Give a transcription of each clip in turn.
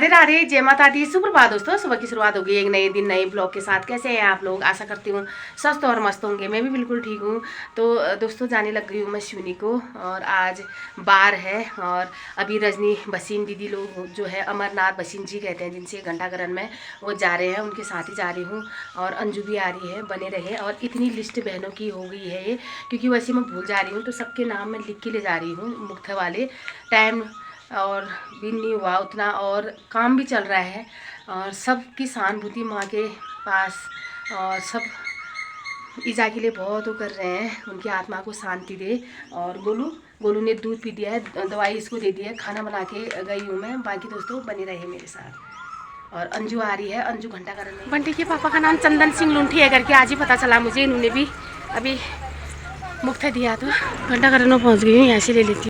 राधे जय माता दी। सुप्रभात दोस्तों, सुबह की शुरुआत होगी एक नए दिन नए ब्लॉग के साथ। कैसे हैं आप लोग? आशा करती हूँ स्वस्थ और मस्त होंगे। मैं भी बिल्कुल ठीक हूँ। तो दोस्तों जाने लग गई हूँ मैं शिवनी को, और आज बार है। और अभी रजनी बसीन दीदी लोग जो है अमरनाथ बसीन जी कहते हैं जिनसे घंटाघरन में, वो जा रहे हैं, उनके साथ ही जा रही हूँ। और अंजू भी आ रही है, बने रहे। और इतनी लिस्ट बहनों की हो गई है ये, क्योंकि वैसे मैं भूल जा रही हूँ तो सबके नाम मैं लिख के ले जा रही हूँ मुख्य वाले। टाइम और भी नहीं हुआ उतना, और काम भी चल रहा है। और सबकी सहानुभूति माँ के पास, और सब ईजा के लिए बहुत वो कर रहे हैं, उनकी आत्मा को शांति दे। और गोलू ने दूध पी दिया है, दवाई इसको दे दी है, खाना बना के गई हूँ मैं। बाकी दोस्तों बने रहे मेरे साथ। और अंजू आ रही है, अंजू घंटाघरन में। बंटी के पापा का नाम चंदन सिंह लुंठी है करके आज ही पता चला मुझे। इन्होंने भी अभी मुफ्त दिया, तो घंटाघरन में पहुँच गई हूँ, यहाँ से ले लेती हूँ।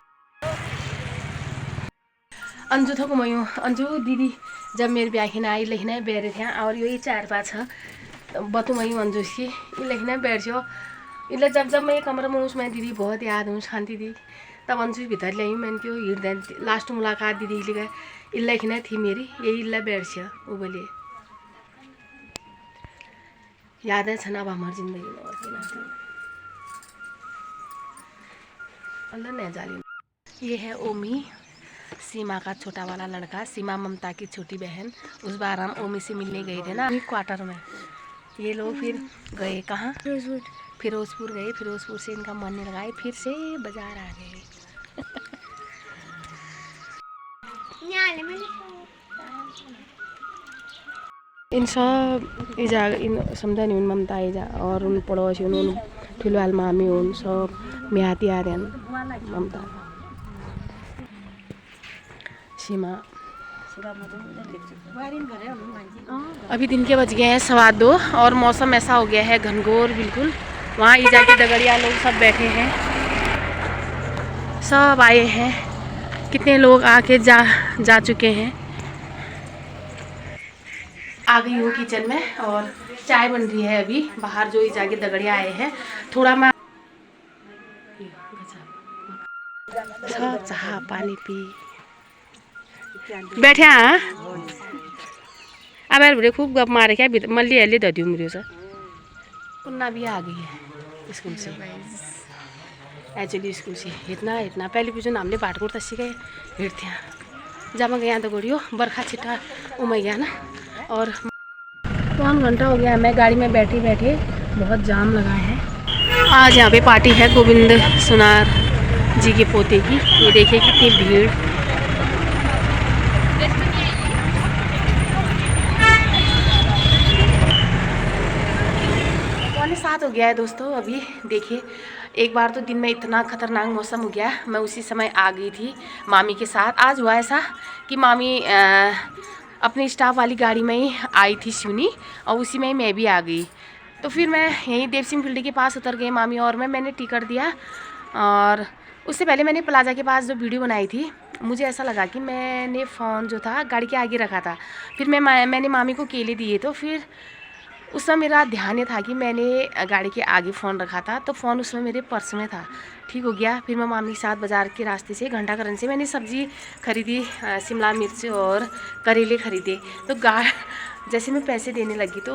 अंजू थो घुमायूँ अंजू दीदी जब मेरे ब्याह हिना आई लेना बेरे थे। और यही 4-5 बतुमायूँ अंजू की लेना बैठ जाओ। इसलिए जब मैं कमरे में हूँ मैं दीदी बहुत याद हूँ शांति दी। तब अंजू भीतर ले आई मैंने क्यों हिड़द लास्ट मुलाकात दीदी के लिए इल्ला थी मेरी, यही इल्ला बैठ से वो बोलिए याद है छना अब हमारी जिंदगी में और अल्लाह नहीं जाली। ये है ओमी, सीमा का छोटा वाला लड़का, सीमा ममता की छोटी बहन। उस बार हम ओमी से मिलने गए थे ना क्वार्टर में। ये लोग फिर गए कहाँ, फिरोजपुर गए। फिरोजपुर से इनका मन नहीं लगाए, फिर से बाजार आ गए। इन सब इजा इन समझा नहीं उन ममता इजा और उन पड़ोसी उन फिलहाल मामी उन सब मियाती आ रहे हैं ममता सीमा। अभी दिन के बज गए हैं 2:15 और मौसम ऐसा हो गया है घनघोर बिल्कुल। वहाँ ईजा के दगड़िया लोग सब बैठे हैं, सब आए हैं, कितने लोग आके जा चुके हैं। आ गई हूँ किचन में और चाय बन रही है अभी बाहर। जो ईजा के दगड़िया आए हैं, थोड़ा मैं सब चाह पानी पी बैठे। हाँ अब यार खूब गप मारे क्या मल्ली हल्ली दधी उम्र से पुन्ना भी आ गई है स्कूल से। एक्चुअली स्कूल से इतना पहले पूछो हमने बाटकोट तस्सी गए हिड़ते हैं जब मैं गया तो गोड़ियो बरखा छिटा उमय गया ना। और 3 घंटा हो गया मैं गाड़ी में बैठे बैठे, बहुत जाम लगा है। आज यहाँ पे पार्टी है गोविंद सुनार जी के पोते की। ये देखिए कितनी भीड़। 7 हो गया है दोस्तों। अभी देखिए एक बार तो दिन में इतना खतरनाक मौसम हो गया, मैं उसी समय आ गई थी मामी के साथ। आज हुआ ऐसा कि मामी अपनी स्टाफ वाली गाड़ी में ही आई थी शिवनी, और उसी में ही मैं भी आ गई। तो फिर मैं यहीं देव सिंह फील्ड के पास उतर गई मामी और मैंने टिकट दिया। और उससे पहले मैंने प्लाजा के पास जो वीडियो बनाई थी, मुझे ऐसा लगा कि मैंने फ़ोन जो था गाड़ी के आगे रखा था। फिर मैंने मामी को केले दिए, तो फिर उस समय मेरा ध्यान ये था कि मैंने गाड़ी के आगे फ़ोन रखा था, तो फ़ोन उसमें मेरे पर्स में था। ठीक हो गया। फिर मैं मामी के साथ बाज़ार के रास्ते से घंटाघरन से मैंने सब्ज़ी खरीदी, शिमला मिर्च और करेले खरीदे। तो जैसे मैं पैसे देने लगी तो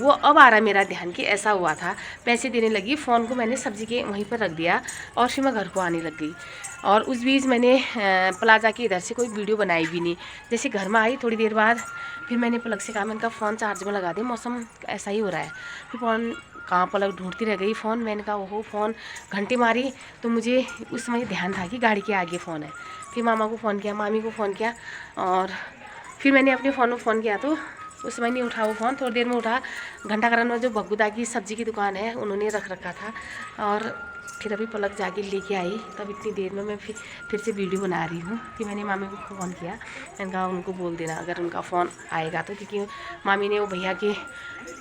वो अब आ रहा मेरा ध्यान कि ऐसा हुआ था। पैसे देने लगी, फ़ोन को मैंने सब्ज़ी के वहीं पर रख दिया और फिर मैं घर को आने लग गई। और उस बीच मैंने प्लाजा के इधर से कोई वीडियो बनाई भी नहीं। जैसे घर में आई थोड़ी देर बाद फिर मैंने पलक से कहा मैंने कहा फ़ोन चार्ज में लगा दे, मौसम ऐसा ही हो रहा है। फिर फ़ोन कहाँ पलक ढूंढती रह गई फ़ोन। मैंने कहा ओहो फ़ोन घंटी मारी, तो मुझे उस समय ध्यान था कि गाड़ी के आगे फ़ोन है। फिर मामा को फ़ोन किया, मामी को फ़ोन किया, और फिर मैंने अपने फ़ोन में फ़ोन किया तो उस समय नहीं उठा वो फ़ोन। थोड़ी देर में उठा। घंटाघरन में जो भगुदा की सब्ज़ी की दुकान है उन्होंने रख रखा था। और फिर अभी पलक जाके लेके आई, तब इतनी देर में मैं फिर से वीडियो बना रही हूँ कि मैंने मामी को फ़ोन किया। मैंने कहा उनको बोल देना अगर उनका फ़ोन आएगा तो, क्योंकि मामी ने वो भैया के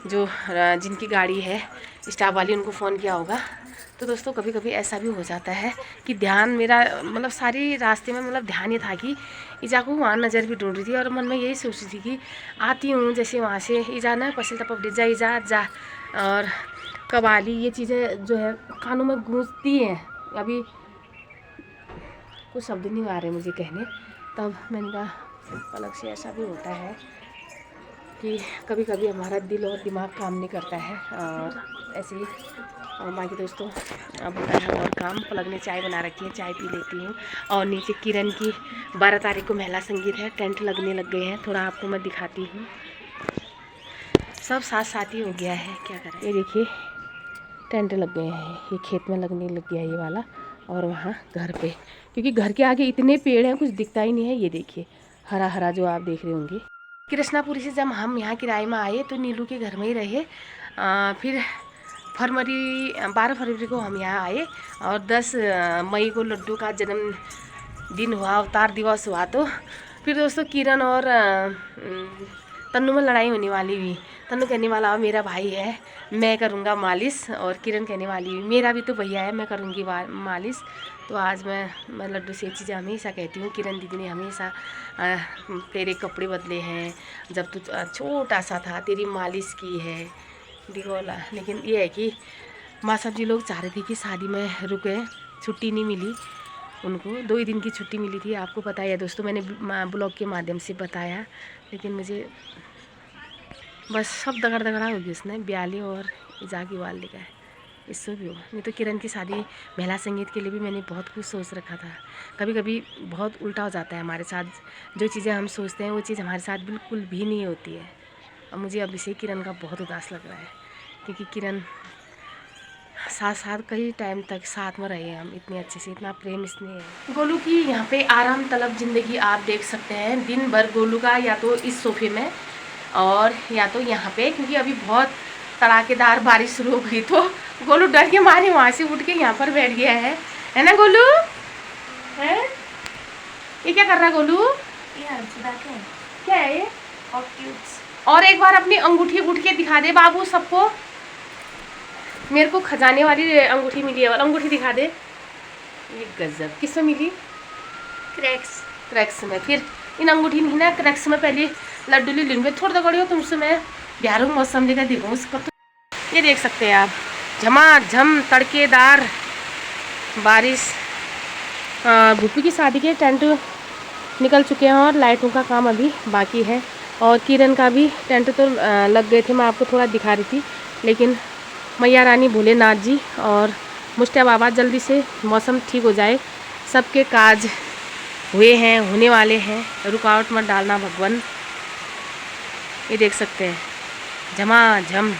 जो जिनकी गाड़ी है स्टाफ वाली उनको फ़ोन किया होगा। तो दोस्तों कभी कभी ऐसा भी हो जाता है कि ध्यान मेरा मतलब सारी रास्ते में मतलब ध्यान ये था कि ईजा को वहाँ नज़र भी ढूंढ रही थी, और मन में यही सोच रही थी कि आती हूँ जैसे वहाँ से ईजा ना पसिल टपक जा ईजा जा। और कवाली ये चीज़ें जो है कानों में गूंजती हैं, अभी कुछ शब्द नहीं आ रहे मुझे कहने। तब मैंने कहा पलक से ऐसा भी होता है कि कभी कभी हमारा दिल और दिमाग काम नहीं करता है, और ऐसे ही। और बाकी दोस्तों अब होता है और काम। पलक ने चाय बना रखी है, चाय पी लेती हूँ। और नीचे किरण की 12 तारीख को महिला संगीत है, टेंट लगने लग गए हैं। थोड़ा आपको मैं दिखाती हूँ, सब साथ साथ ही हो गया है, क्या करें। ये देखिए टेंट लग गए हैं, ये खेत में लगने लग गया ये वाला, और वहाँ घर पे, क्योंकि घर के आगे इतने पेड़ हैं कुछ दिखता ही नहीं है। ये देखिए हरा हरा जो आप देख रहे होंगे। कृष्णापुरी से जब हम यहाँ किराए में आए तो नीलू के घर में ही रहे। फिर 12 फरवरी को हम यहाँ आए, और 10 मई को लड्डू का जन्मदिन हुआ, अवतार दिवस हुआ। तो फिर दोस्तों किरण और तन्नू में लड़ाई होने वाली हुई। तन्नू कहने वाला मेरा भाई है, मैं करूँगा मालिश, और किरण कहने वाली हुई मेरा भी तो भैया है, मैं करूँगी मालिश। तो आज मैं लड्डू से एक चीज़ हमेशा कहती हूँ, किरण दीदी ने हमेशा तेरे कपड़े बदले हैं, जब तू छोटा सा था तेरी मालिश की है दिगोला। लेकिन ये है कि माँ साहब जी लोग चाह रहे थे कि शादी में रुके, छुट्टी नहीं मिली उनको, 2 ही दिन की छुट्टी मिली थी। आपको पता है दोस्तों, मैंने ब्लॉग के माध्यम से बताया, लेकिन मुझे बस सब दगड़ दगड़ा होगी उसने, ब्याली और जागी वाल लिखा है, इससे भी हो। नहीं तो किरण की शादी महिला संगीत के लिए भी मैंने बहुत कुछ सोच रखा था। कभी कभी बहुत उल्टा हो जाता है हमारे साथ, जो चीज़ें हम सोचते हैं वो चीज़ हमारे साथ बिल्कुल भी नहीं होती है। और मुझे अब इसे किरण का बहुत उदास लग रहा है, क्योंकि किरण साथ साथ कई टाइम तक साथ में रहे हम, इतने अच्छे से, इतना प्रेम स्नेह है। गोलू की यहाँ पे आराम तलब ज़िंदगी आप देख सकते हैं। दिन भर गोलू का या तो इस सोफे में और या तो यहाँ पे, क्योंकि अभी बहुत तड़ाकेदार बारिश शुरू हो गई, तो गोलू डर के मारे वहाँ से उठ के यहाँ पर बैठ गया है ना गोलू? है ये क्या कर रहा है गोलू? क्या है ये? और एक बार अपनी अंगूठी उठ के दिखा दे बाबू सबको। मेरे को खजाने वाली अंगूठी मिली है, अंगूठी दिखा दे। ये गजब, किसमें मिली? क्रैक्स में। फिर इन अंगूठी नहीं ना, क्रैक्स में पहले लड्डू ले लेंगे। थोड़ा दगड़ियो तुमसे मैं बिहारों मौसम लेकर देखूँ उसका। तो ये देख सकते हैं आप, झमाझम तड़केदार बारिश। भूपी की शादी के टेंट निकल चुके हैं और लाइटों का काम अभी बाकी है, और किरण का भी टेंट तो लग गए थे, मैं आपको थोड़ा दिखा रही थी। लेकिन मैया रानी भोलेनाथ जी और मुस्टिया बाबा जल्दी से मौसम ठीक हो जाए, सबके काज हुए हैं, होने वाले हैं, रुकावट मत डालना भगवान। ये देख सकते हैं झमाझम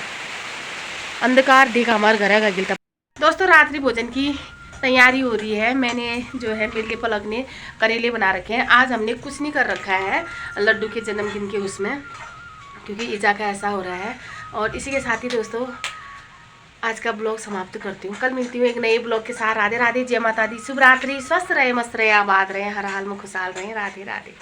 अंधकार देखा हमारे घर का गिलता। दोस्तों रात्रि भोजन की तैयारी हो रही है। मैंने जो है मेरे लिए पलक ने करेले बना रखे हैं। आज हमने कुछ नहीं कर रखा है लड्डू के जन्मदिन के उसमें, क्योंकि ईजा का ऐसा हो रहा है। और इसी के साथ ही दोस्तों आज का ब्लॉग समाप्त करती हूँ। कल मिलती हूँ एक नए ब्लॉग के साथ। राधे राधे, जय माता दी, शुभ रात्रि, स्वस्थ रहे, मस्त रहे, आबाद रहे, हर हाल में खुशहाल रहे। राधे राधे।